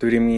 turi mu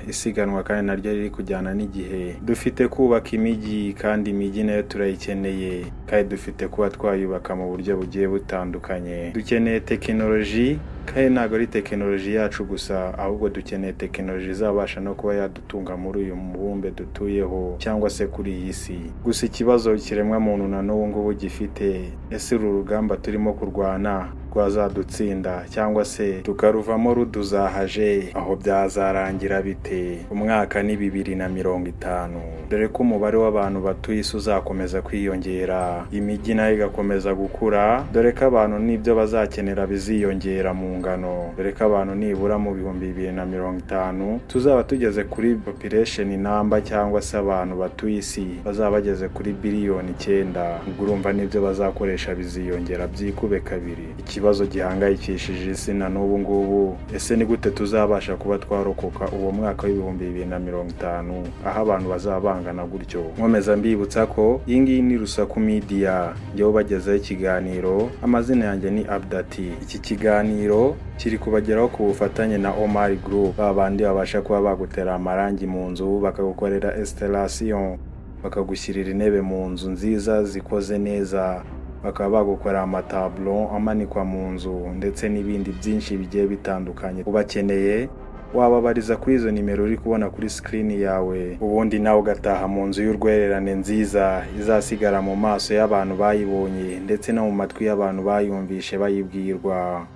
isiganwa kandi naryo riri kujyana n'igihe. Dufite kubaka imijyi kandi imijyi nayo turayikeneye, kandi dufite kuba twayubaka mu buryo bugiye butandukanye. Dukeneye tekinoloji, kandi ntabwo ari tekinoloji yacu gusa, ahubwo dukeneye tekinoloji izabasha no kuba yadutunga muri uyu mubumbe dutuyeho cyangwa se kuri iyi si. Gusa ikibazo kiremwa muntu na n'ubu ngubu gifite, ese uru rugamba turimo kurwana rwazadutsinda cyangwa se tukaruvamo ruduzahaje? Aho byazarangira bite? Umwaka ni 2050, dore ko umubare w'abantu batuye isi uzakomeza kwiyongera, imijyi nayo igakomeza gukura, dore ko abantu n'ibyo bazakenera biziyongera mu ngano, dore ko abantu nibura mu 2050 tuzaba tugeze kuri population namba cyangwa se abantu batuye isi bazaba bageze kuri biliyoni 9. ubwo urumva n'ibyo bazakoresha biziyongera byikube kabiri. Ikibazo gihangayikishije isi na n'ubu ngubu, ese ni gute tuzabasha kuba twarokoka uwo mwaka w'2050 aho abantu bazaba bangana gutyo? Nkomeza mbibutsa ko iyi ngiyi ni Rusaku Media, njyewe bagezeho ikiganiro. Amazina yanjye ni Abdati. Iki kiganiro kiri kubageraho ku bufatanye na Omar Group, babandi babasha kuba bagutera amarangi mu nzu, bakagukorera installation, bakagushyirira intebe mu nzu nziza zikoze neza, bakaba bagukora amatablo amanikwa mu nzu, ndetse n'ibindi byinshi bigiye bitandukanye. Ubakeneye wababariza kuri izo nimero uri kubona kuri screen yawe, ubundi nawe ugataha mu nzu y'urwererane nziza izasigara mu maso y'abantu bayibonye ndetse no mu matwi y'abantu bayumvishe bayibwirwa.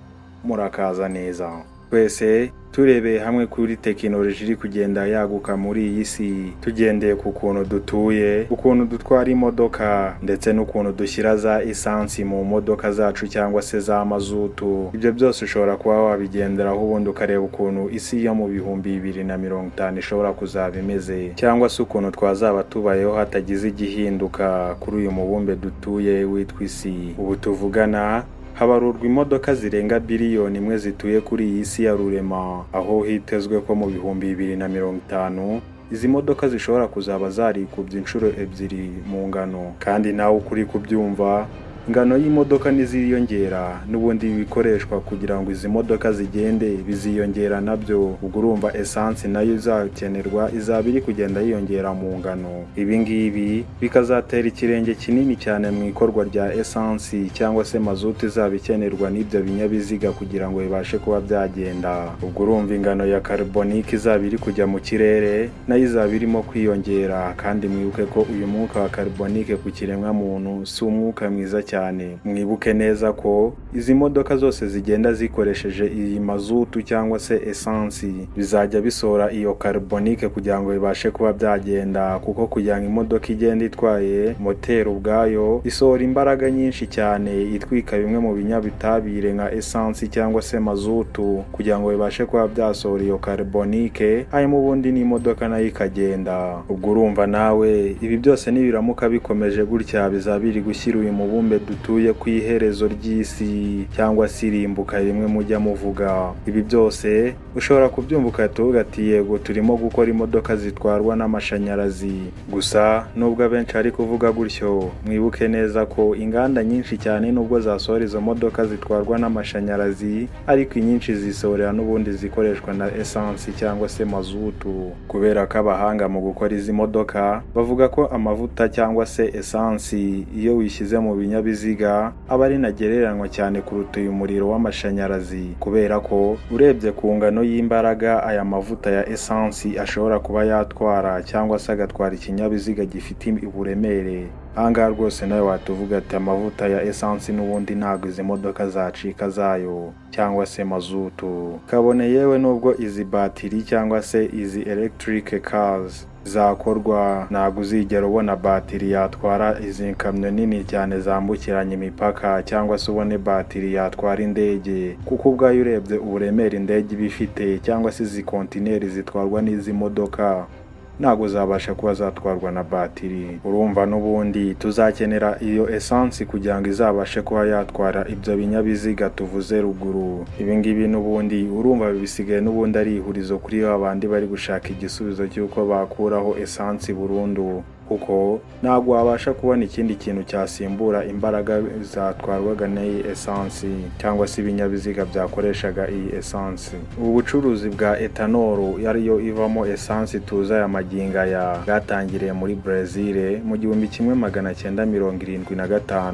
Murakaza neza. Twese turebeye hamwe kuri tekinoloji iri kugenda yaguka muri iyi si, tugendeye ku kuntu dutuye, ukuntu dutwara imodoka, ndetse n'ukuntu dushyira za esansi mu modoka zacu cyangwa se za mazutu. Ibyo byose ushobora kuba wabigenderaho ubundi ukareba ukuntu isi yo mu 2050 ishobora kuzaba imeze, cyangwa se ukuntu twazaba tubayeho hatagize igihinduka kuri uyu mubumbe dutuye witwa isi. Ubu tuvugana habarurwa imodoka zirenga biliyoni 1 zituye kuri iyi si ya rurema, aho hitezwe ko mu 2050 izi modoka zishobora kuzaba zarikubye inshuro 2 mu ngano. Kandi nawe ukuri kubyumva, ingano y'imodoka niziyongera, n'ubundi bikoreshwa kugira ngo izi modoka zigende biziyongera nabyo. ubwo urumva esansi nayo izakenerwa izaba iri kugenda yiyongera mu ngano. Ibi ngibi bikazatera ikirenge kinini cyane mu ikorwa rya esansi cyangwa se mazutu izaba ikenerwa n'ibyo binyabiziga kugira ngo bibashe kuba byagenda. ubwo urumva ingano ya carbonique izaba iri kujya mu kirere nayo izaba irimo kwiyongera. kandi mwibuke ko uyu mwuka wa carbonique ku kiremwa muntu si umwuka mwiza cyane. Mwibuke neza ko izi modoka zose zigenda zikoresheje iyi mazutu cyangwa se esansi bizajya bisohora iyo carbonique kugira ngo bibashe kuba byagenda, kuko kugira ngo imodoka igenda itwaye moteri ubwayo isohora imbaraga nyinshi cyane, itwika bimwe mu binyabitabire nka esansi cyangwa se mazutu kugira ngo bibashe kuba byasohora iyo carbonique, hanyuma ubundi n'imodoka nayo ikagenda. ubwo urumva nawe ibi byose nibiramuka bikomeje gutya bizaba biri gushyira uyu mubumbe dutuye ku iherezo ry'isi, cyangwa se irimbuka rimwe mujya muvuga. ibi byose ushobora kubyumva ukatuvuga ati yego turimo gukora imodoka zitwarwa n'amashanyarazi. gusa nubwo abenshi ari kuvuga gutyo, mwibuke neza ko inganda nyinshi cyane nubwo zasohora izo modoka zitwarwa n'amashanyarazi, ariko inyinshi zisohorera n'ubundi zikoreshwa na esansi cyangwa se mazutu, kubera ko abahanga mu gukora izi modoka bavuga ko amavuta cyangwa se esansi iyo wishyize mu binyabiziga aba ari nagereranywa cyane kuruta uyu muriro w'amashanyarazi, kubera ko urebye ku ngano y'imbaraga aya mavuta ya esansi ashobora kuba yatwara cyangwa se agatwara ikinyabiziga gifite uburemere. ahangaha rwose nawe watuvuga ati amavuta ya esansi n'ubundi ntabwo izi modoka zacika zayo cyangwa se mazutu. kabone yewe nubwo izi batiri cyangwa se izi electric cars zakorwa, ntabwo uzigera ubona batiri yatwara izi kamyo nini cyane zambukiranya imipaka, cyangwa se ubone batiri yatwara indege, kuko ubwayo urebye uburemere indege bifite cyangwa se izi kontineri zitwarwa n'izi modoka ntabwo zabasha kuba zatwarwa na batiri. urumva n'ubundi tuzakenera iyo esansi kugira ngo izabashe kuba yatwara ibyo binyabiziga tuvuze ruguru. ibi ngibi n'ubundi urumva bisigaye n'ubundi ari ihurizo kuri abandi bari gushaka igisubizo cy'uko bakuraho esansi burundu, kuko ntabwo wabasha kubona ikindi kintu cyasimbura imbaraga zatwarwaga n'iyi esansi cyangwa se ibinyabiziga byakoreshaga iyi esansi. Ubu bucuruzi bwa etanolu ariyo ivamo esansi tuza ya magingo aya bwatangiriye muri Brazil mu 1975.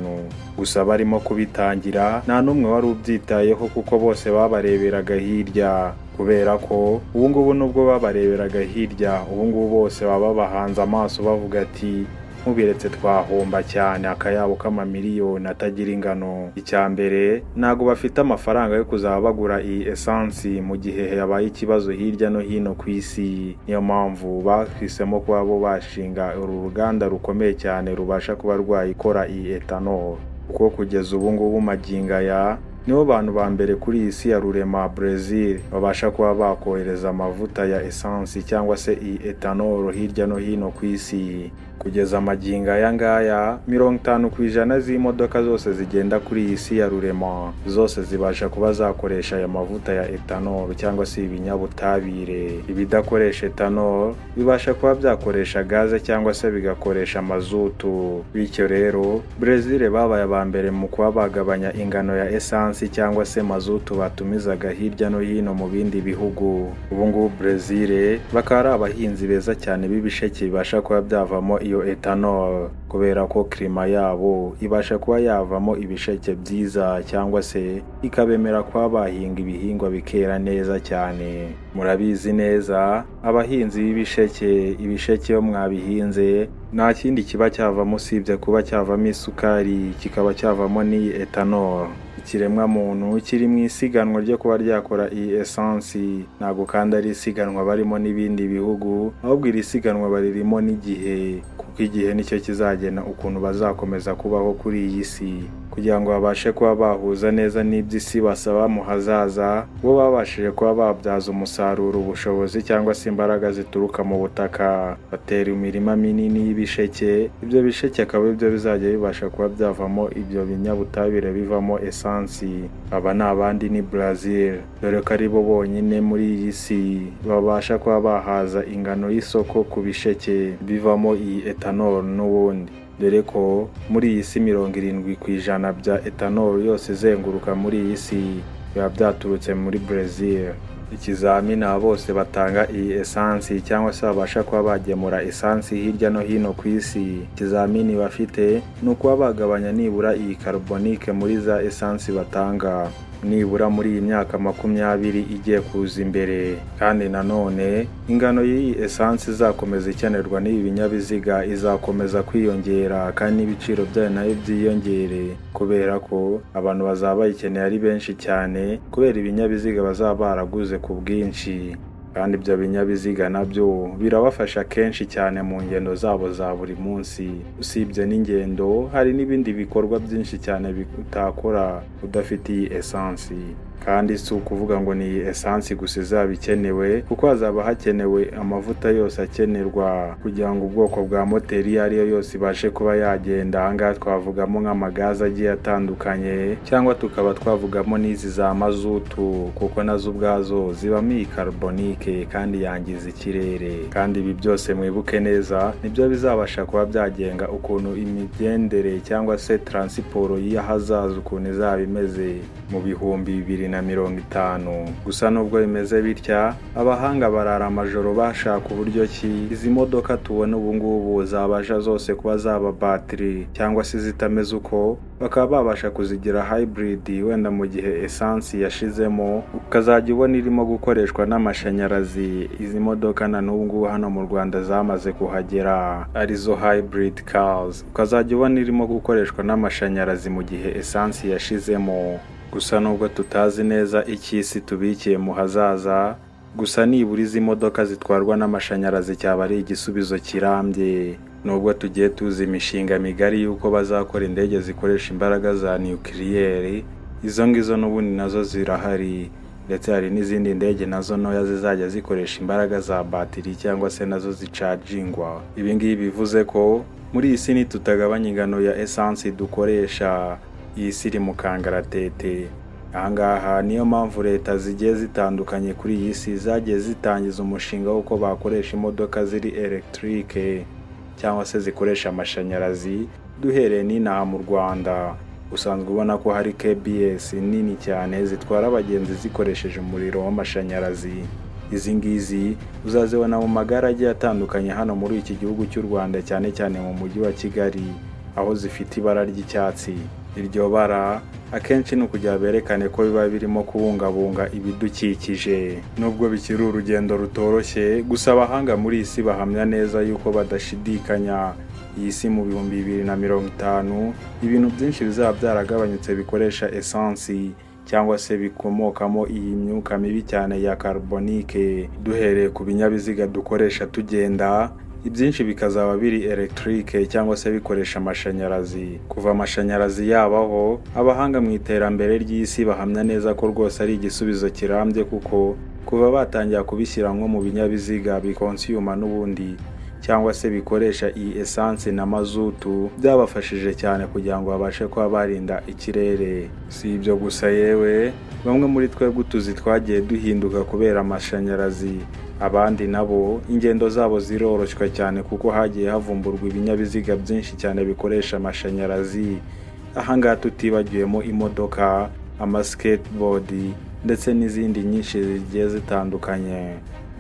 Gusa barimo kubitangira nta n'umwe wari ubyitayeho kuko bose babareberaga hirya, kubera ko ubungubu nubwo babareberaga hirya, ubungubu bose baba bahanze amaso bavuga ati mubiretse twahomba cyane akayabo k'amamiliyoni atagira ingano. Icya mbere ntago bafite amafaranga yo kuzaba bagura iyi esansi mu gihe yabaye ikibazo hirya no hino ku isi. Niyo mpamvu bahisemo kuba bo bashinga uru ruganda rukomeye cyane rubasha kuba rwayikora iyi etanol, kuko kugeza ubungubu magingo aya nibo bantu ba mbere kuri iyi si ya rurema Brazil babasha kuba bakohereza amavuta ya esansi cyangwa se iyi etanol hirya no hino ku isi. Kugeza amagingo aya ngaya 50% z'imodoka zose zigenda kuri iyi si ya rurema zose zibasha kuba zakoresha aya mavuta ya etanol cyangwa se ibinyabutabire. Ibidakoresha etanol bibasha kuba byakoresha gaze cyangwa se bigakoresha mazutu. Bityo rero Brazil babaye aba mbere mu kuba bagabanya ingano ya esansi cyangwa se mazutu batumizaga hirya no hino mu bindi bihugu. Ubu ngubu Brazil bakaba ari abahinzi beza cyane b'ibisheke bibasha kuba byavamo iyo etanol, kubera ko klima yabo ibasha kuba yavamo ibisheke byiza cyangwa se ikabemera kuba bahinga ibihingwa bikera neza cyane. Murabizi neza abahinzi b'ibisheke, ibisheke yo mwabihinze nta kindi kiba cyavamo usibye kuba cyavamo isukari, kikaba cyavamo n'iyi etanol. Ikiremwa muntu kiri mu isiganwa ryo kuba ryakora iyi esansi, ntabwo kandi ari isiganwa barimo n'ibindi bihugu, ahubwo iri siganwa baririmo n'igihe, kuko igihe nicyo kizagena ukuntu bazakomeza kubaho kuri iyi si, kugira ngo babashe kuba bahuza neza n'iby'isi basaba mu hazaza. Bo babashije kuba babyaza umusaruro ubushobozi cyangwa se imbaraga zituruka mu butaka, batera imirima minini y'ibisheke. Ibyo bisheke akaba ibyo bizajya bibasha kuba byavamo ibyo binyabutabire bivamo esansi. Aba ni abandi ni Brazil, dore ko ari bo bonyine muri iyi si babasha kuba bahaza ingano y'isoko ku bisheke bivamo iyi etanol n'ubundi, dore ko muri iyi si 70% bya etanol yose izenguruka muri iyi si biba byaturutse muri Brazil. Ikizamini aba bose batanga iyi esansi cyangwa se babasha kuba bagemura esansi hirya no hino ku isi, ikizamini bafite ni ukuba bagabanya nibura iyi carbonique muri za esansi batanga, nibura muri iyi myaka 20 igiye kuza imbere. Kandi nanone ingano y'iyi esansi izakomeza ikenerwa n'ibi binyabiziga izakomeza kwiyongera, kandi n'ibiciro byayo nayo byiyongere, kubera ko abantu bazaba bayikeneye ari benshi cyane kubera ibinyabiziga bazaba baraguze ku bwinshi. Kandi ibyo binyabiziga nabyo birabafasha kenshi cyane mu ngendo zabo za buri munsi. Usibye n'ingendo, hari n'ibindi bikorwa byinshi cyane bitakora udafite iyi esansi. Kandi si ukuvuga ngo ni esansi gusa izaba ikenewe, kuko hazaba hakenewe amavuta yose akenerwa kugira ngo ubwoko bwa moteri iyo ariyo yose ibashe kuba yagenda. Ahangaha twavugamo nk'amagaza agiye atandukanye, cyangwa tukaba twavugamo n'izi za mazutu, kuko nazo ubwazo zibamo iyi carbonique kandi yangiza ikirere. Kandi ibi byose mwibuke neza nibyo bizabasha kuba byagenga ukuntu imigendere cyangwa se transport y'ahazaza ukuntu izaba imeze mu 2050. Gusa nubwo bimeze bitya, abahanga barara amajoro bashaka uburyo ki izi modoka tubona ubu ngubu zabasha zose kuba zaba battery cyangwa se zitameze uko, bakaba babasha kuzigira hybrid, wenda mu gihe esansi yashizemo ukazajya ubona irimo gukoreshwa n'amashanyarazi. Izi modoka na n'ubu ngubu hano mu Rwanda zamaze kuhagera, arizo hybrid cars, ukazajya ubona irimo gukoreshwa n'amashanyarazi mu gihe esansi yashizemo. Gusa nubwo tutazi neza icy'isi tubikiye mu hazaza, gusa nibura izi modoka zitwarwa n'amashanyarazi cyaba ari igisubizo kirambye. Nubwo tugiye tuzi imishinga migari y'uko bazakora indege zikoresha imbaraga za nucleaire, izo ngizo n'ubundi nazo zirahari, ndetse hari n'izindi ndege nazo ntoya zizajya zikoresha imbaraga za batiri cyangwa se nazo zicagingwa. Ibi ngibi bivuze ko muri iyi si tutagabanya ingano ya esansi dukoresha, iyi si iri mu kangaratete. Ahangaha niyo mpamvu leta zigiye zitandukanye kuri iyi si zagiye zitangiza umushinga w'uko bakoresha imodoka ziri electrique, cyangwa se zikoresha amashanyarazi. Duhereye n'inaha mu Rwanda usanzwe ubona ko hari KBS nini cyane zitwara abagenzi zikoresheje umuriro w'amashanyarazi. Izi ngizi uzazibona mu magare agiye atandukanye hano muri iki gihugu cy'u Rwanda, cyane cyane mu mujyi wa Kigali, aho zifite ibara ry'icyatsi. Iryo bara akenshi ni ukugira berekane ko biba birimo kubungabunga ibidukikije. Nubwo bikiri urugendo rutoroshye, gusa abahanga muri iyi si bahamya neza yuko badashidikanya iyi si mu 2050 ibintu byinshi bizaba byaragabanyutse bikoresha esansi cyangwa se bikomokamo iyi myuka mibi cyane ya carbonique. Duhereye ku binyabiziga dukoresha tugenda, ibyinshi bikazaba biri electrique cyangwa se bikoresha amashanyarazi. Kuva amashanyarazi yabaho, abahanga mu iterambere ry'isi bahamya neza ko rwose ari igisubizo kirambye, kuko kuva batangira kubishyira nko mu binyabiziga bikonsiyuma n'ubundi cyangwa se bikoresha iyi essence na mazutu, byabafashije cyane kugira ngo babashe kuba barinda ikirere. Si ibyo gusa, yewe bamwe muri twebwe utuzi twagiye duhinduka kubera amashanyarazi. Abandi nabo ingendo zabo ziroroshywa cyane kuko hagiye havumburwa ibinyabiziga byinshi cyane bikoresha amashanyarazi. Ahangaha tutibagiyemo imodoka, amaskateboard ndetse n'izindi nyinshi zigiye zitandukanye.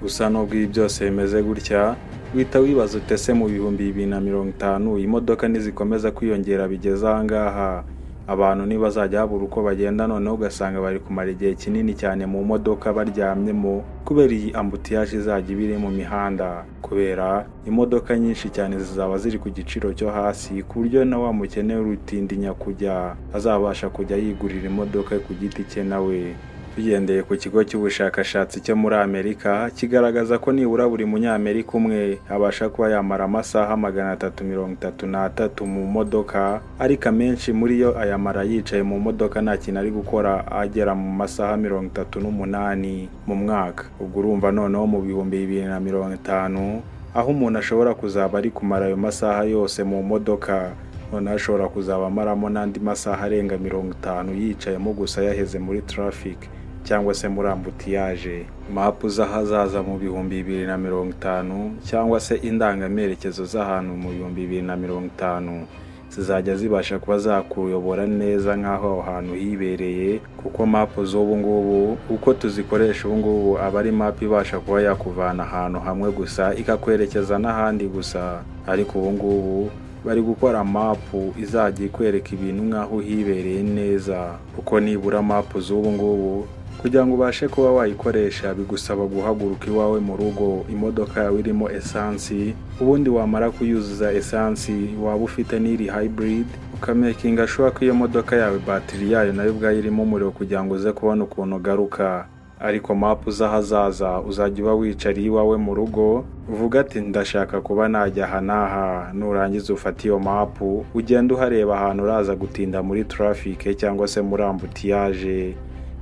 Gusa nubwo ibi byose bimeze gutya, wita wibaza utese mu 2050 imodoka nizikomeza kwiyongera bigeze ahangaha, abantu ntibazajya babura uko bagenda, noneho ugasanga bari kumara igihe kinini cyane mu modoka baryamyemo kubera iyi ambutiyaje izajya ibiri mu mihanda. Kubera imodoka nyinshi cyane zizaba ziri ku giciro cyo hasi, ku buryo na wa mukene rutindinya kujya azabasha kujya yigurira imodoka ku giti cye nawe. Tugendeye ku kigo cy'ubushakashatsi cyo muri Amerika, kigaragaza ko nibura buri munyamerika umwe abasha kuba yamara amasaha 333 mu modoka, ariko amenshi muri yo ayamara yicaye mu modoka nta kintu ari gukora, agera mu masaha 38 mu mwaka. Ubwo urumva noneho mu 2050 aho umuntu ashobora kuzaba ari kumara ayo masaha yose mu modoka, noneho ashobora kuzaba amaramo n'andi masaha arenga 50 yicayemo gusa yaheze muri traffic cyangwa se muri ambutiyaje. Mapu z'ahazaza mu 2050 cyangwa se indangamerekezo z'ahantu mu 2050 zizajya zibasha kuba zakuyobora neza nk'aho aho hantu hibereye, kuko mapu z'ubu ngubu uko tuzikoresha ubu ngubu aba ari mapu ibasha kuba yakuvana ahantu hamwe gusa ikakwerekeza n'ahandi gusa, ariko ubu ngubu bari gukora mapu izajya ikwereka ibintu nk'aho hibereye neza. Kuko nibura mapu z'ubu ngubu kugira ngo ubashe kuba wayikoresha bigusaba guhaguruka iwawe mu rugo, imodoka yawe irimo esansi, ubundi wamara kuyuzuza esansi waba ufite n'iri hybrid, ukamakinga sure ko iyo modoka yawe batiri yayo nayo ubwayo irimo umuriro kugira ngo uze kubona ukuntu ugaruka. Ariko mapu z'ahazaza uzajya uba wicariye iwawe mu rugo, uvuga ati ndashaka kuba najya aha n'aha, nurangiza ufata iyo mapu ugenda uhareba ahantu uraza gutinda muri traffic cyangwa se muri ambutiyaje,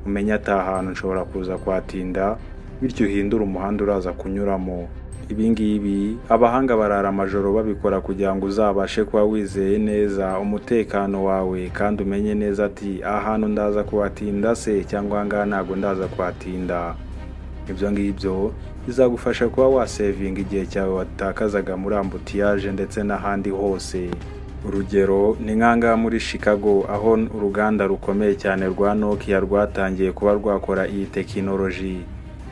umenya ati ahantu nshobora kuza kwatinda, bityo uhindura umuhanda uraza kunyuramo. Ibi ngibi abahanga barara amajoro babikora kugira ngo uzabashe kuba wizeye neza umutekano wawe, kandi umenye neza ati ahantu ndaza kwatinda se cyangwa ngaha ntago ndaza kwatinda. Ibyo ngibyo bizagufasha kuba wasevinga igihe cyawe watakazaga muri ambutiyaje ndetse n'ahandi hose. Urugero ni nk'ahangaha muri Chicago, aho uruganda rukomeye cyane rwa Nokia rwatangiye kuba rwakora iyi tekinoloji,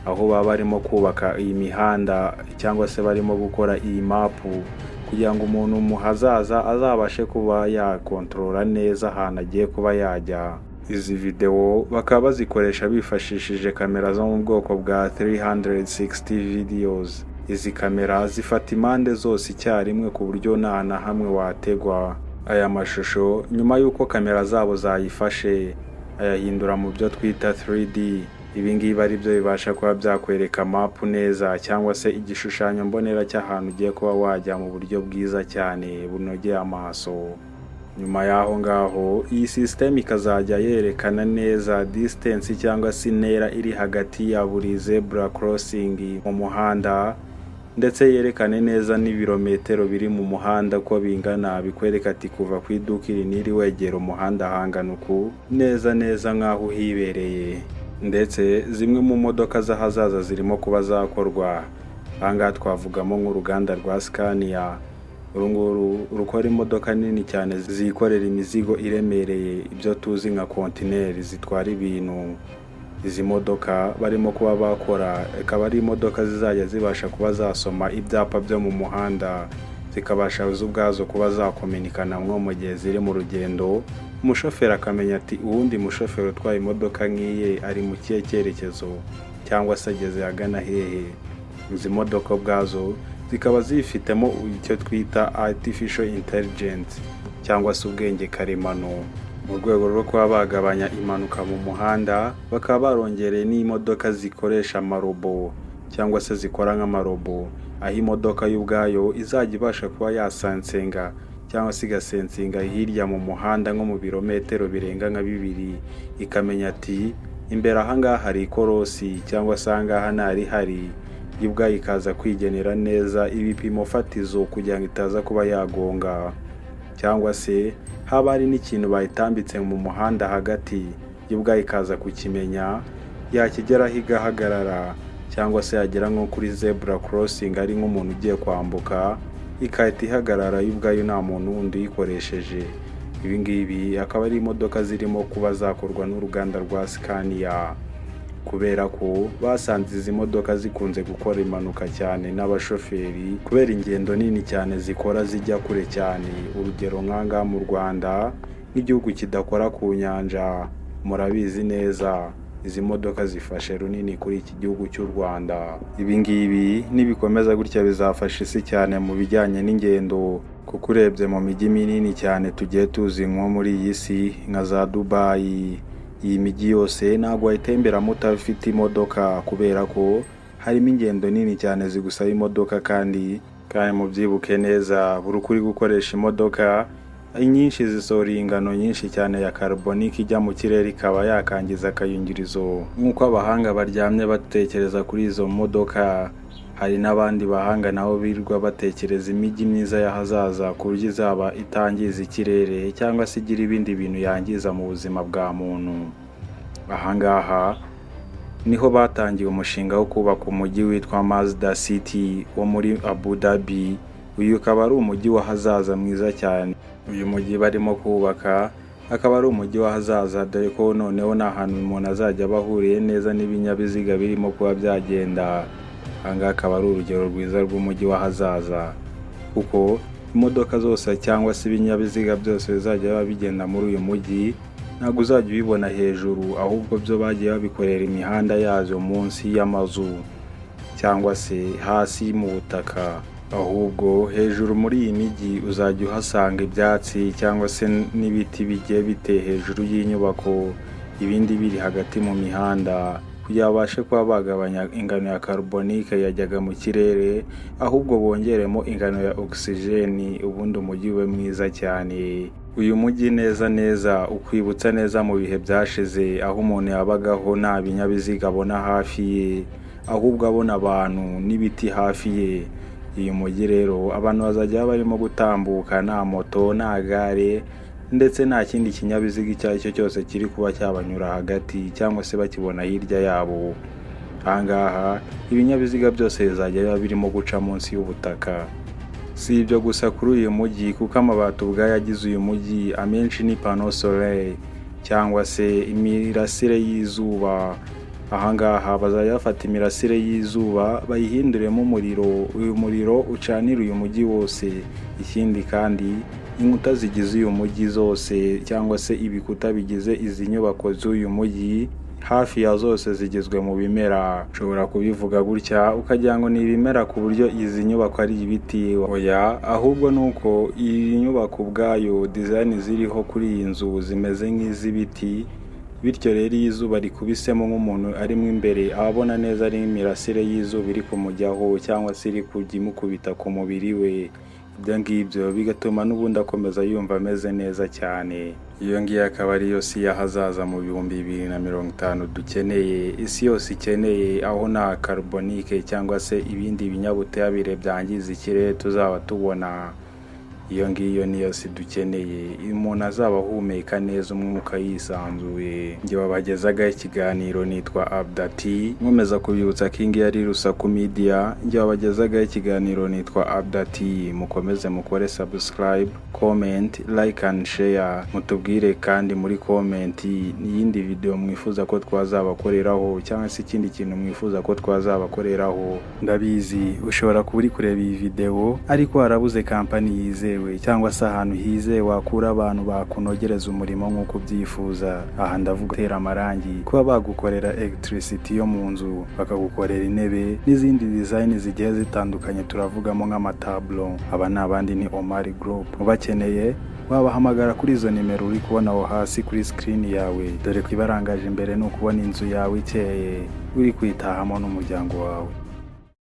aho baba barimo kubaka iyi mihanda cyangwa se barimo gukora iyi mapu kugira ngo umuntu mu hazaza azabashe kuba yakontorora neza ahantu agiye kuba yajya. Izi video bakaba bazikoresha bifashishije kamera zo mu bwoko bwa 360 videos. Izi kamera zifata impande zose icyarimwe ku buryo nta na hamwe wategwa. Aya mashusho nyuma y'uko kamera zabo zayifashe ayahindura mu byo twita 3D. Ibi ngibi ari byo bibasha kuba byakwereka mapu neza cyangwa se igishushanyo mbonera cy'ahantu ugiye kuba wajya mu buryo bwiza cyane bunogeye amaso. Nyuma y'aho ngaho iyi system ikazajya yerekana neza distance cyangwa se intera iri hagati ya buri zebra crossing mu muhanda, ndetse yerekane neza n'ibirometero biri mu muhanda ko bingana, bikwereka ati kuva ku iduka iri n'iri wegera umuhanda hangana uku neza nk'aho uhibereye. Ndetse zimwe mu modoka z'ahazaza zirimo kuba zakorwa. Ahangaha twavugamo nk'uruganda rwa Scania, uru rukora imodoka nini cyane zikorera imizigo iremereye, ibyo tuzi nka kontineri zitwara ibintu. Izi modoka barimo kuba bakora akaba ari imodoka zizajya zibasha kuba zasoma ibyapa byo mu muhanda, zikabasha ubwazo kuba zakominikana nko mu gihe ziri mu rugendo. Umushoferi akamenya ati uwundi mushoferi utwaye imodoka nk'iye ari mu kihe cyerekezo cyangwa se ageze agana hehe. Izi modoka ubwazo zikaba zifitemo icyo twita artificial intelligence cyangwa se ubwenge karemano, mu rwego rwo kuba bagabanya impanuka mu muhanda. Bakaba barongereye n'imodoka zikoresha amarobo cyangwa se zikora nk'amarobo, aho imodoka y'ubwayo izajya ibasha kuba yasansenga cyangwa se igasensinga hirya mu muhanda nko mu birometero birenga nka 2, ikamenya ati imbere ahangaha hari ikorosi cyangwa se ahangaha ntari ubwayo ikaza kwigenera neza ibipimo fatizo kugira ngo itaza kuba yagonga, cyangwa se haba hari n'ikintu bayitambitse mu muhanda hagati, ubwayo ikaza kukimenya, yakigeraho igahagarara, cyangwa se yagera nko kuri zebra crossing ari nk'umuntu ugiye kwambuka, ikahita ihagarara ubwayo nta muntu wundi uyikoresheje. Ibi ngibi akaba ari imodoka zirimo kuba zakorwa n'uruganda rwa Scania, kubera ko basanze izi modoka zikunze gukora impanuka cyane n'abashoferi kubera ingendo nini cyane zikora zijya kure cyane. Urugero nk'aha mu Rwanda, nk'igihugu kidakora ku nyanja, murabizi neza izi modoka zifashe runini kuri iki gihugu cy'u Rwanda. Ibi ngibi nibikomeza gutya bizafasha isi cyane mu bijyanye n'ingendo, kuko urebye mu mijyi minini cyane tugiye tuzi nko muri iyi si nka za Dubai, iyi mijyi yose ntabwo wayitemberamo utafite imodoka, kubera ko harimo ingendo nini cyane zigusaba imodoka. kandi mubyibuke neza, buri kuri gukoresha imodoka nyinshi zisohora ingano nyinshi cyane ya carbonique ijya mu kirere ikaba yakangiza akayungirizo. Nk'uko abahanga baryamye batekereza kuri izo modoka, hari n'abandi bahanga nabo birirwa batekereza imijyi myiza y'ahazaza ku buryo izaba itangiza ikirere cyangwa se igira ibindi bintu yangiza mu buzima bwa muntu. Ahangaha niho batangiye umushinga wo kubaka umujyi witwa Mazda City wo muri Abu Dhabi. Uyu ukaba ari umujyi w'ahazaza mwiza cyane. Uyu mujyi barimo kubaka akaba ari umujyi w'ahazaza, dore ko noneho nta hantu umuntu azajya bahuriye neza n'ibinyabiziga birimo kuba byagenda. Ahangaha akaba ari urugero rwiza rw'umujyi w'ahazaza, kuko imodoka zose cyangwa se ibinyabiziga byose bizajya biba bigenda muri uyu mujyi ntabwo uzajya ubibona hejuru, ahubwo byo bagiye babikorera imihanda yazo munsi y'amazu cyangwa se hasi mu butaka. Ahubwo hejuru muri iyi mijyi uzajya uhasanga ibyatsi cyangwa se n'ibiti bigiye biteye hejuru y'inyubako, ibindi biri hagati mu mihanda, kugira babashe kuba bagabanya ingano ya carbonique yajyaga mu kirere, ahubwo bongeremo ingano ya oxygene, ubundi umujyi ube mwiza cyane. Uyu mujyi neza ukwibutsa neza mu bihe byashize, aho umuntu yabagaho nta binyabiziga abona hafi ye, ahubwo abona abantu n'ibiti hafi ye. Uyu mujyi rero abantu bazajya barimo gutambuka nta moto, nta gare, ndetse nta kindi kinyabiziga icyo ari cyo cyose kiri kuba cyabanyura hagati cyangwa se bakibona hirya yabo. Ahangaha ibinyabiziga byose bizajya biba birimo guca munsi y'ubutaka. Si ibyo gusa kuri uyu mujyi, kuko amabati ubwayo agize uyu mujyi amenshi ni panneau solaire cyangwa se imirasire y'izuba. Ahangaha bazajya bafata imirasire y'izuba bayihinduremo umuriro, uyu muriro ucanira uyu mujyi wose. Ikindi kandi inkuta zigize uyu mujyi zose cyangwa se ibikuta bigize izi nyubako z'uyu mujyi hafi ya zose zigizwe mu bimera. Ushobora kubivuga gutya ukagira ngo ni ibimera ku buryo izi nyubako ari ibiti, oya, ahubwo nuko iyi nyubako ubwayo design ziriho kuri iyi nzu zimeze nk'iz'ibiti. Bityo rero iyo izuba rikubisemo nk'umuntu arimo imbere abona neza ari imirasire y'izuba iri kumujyaho cyangwa se iri kujya imukubita ku mubiri we. Ibyo ngibyo bigatuma n'ubundi akomeza yumva ameze neza cyane. Iyo ngiyo akaba ari yo si y'ahazaza mu 2050 dukeneye, isi yose ikeneye, aho nta carbonique cyangwa se ibindi binyabutabire byangiza ikirere tuzaba tubona. iyo ngiyo niyo si dukeneye. Umuntu azaba ahumeka neza umwuka yisanzuye. Njye wabagezagaho ikiganiro nitwa Abdati, nkomeza kubibutsa ko iyi ari Rusaku Media. Njye wabagezagaho ikiganiro nitwa Abdati. Mukomeze mukore subscribe, comment, like and share. Mutubwire kandi muri comment n'iyindi video mwifuza ko twazabakoreraho cyangwa se ikindi kintu mwifuza ko twazabakoreraho. Ndabizi ushobora kuba uri kureba iyi video ariko harabuze kampani yizewe cyangwa se ahantu hizewe wakura abantu bakunogereza umurimo nk'uko ubyifuza. Aha ndavuga gutera amarangi, kuba bagukorera electricity yo mu nzu, bakagukorera intebe n'izindi design zigiye zitandukanye, turavugamo nk'amatablo. Aba n'abandi ni Omar Group. Ubakeneye wabahamagara kuri izo nimero uri kubona aho hasi kuri screen yawe, dore ko ibarangaje imbere ni ukubona inzu yawe ikeye uri kwitahamo n'umuryango wawe.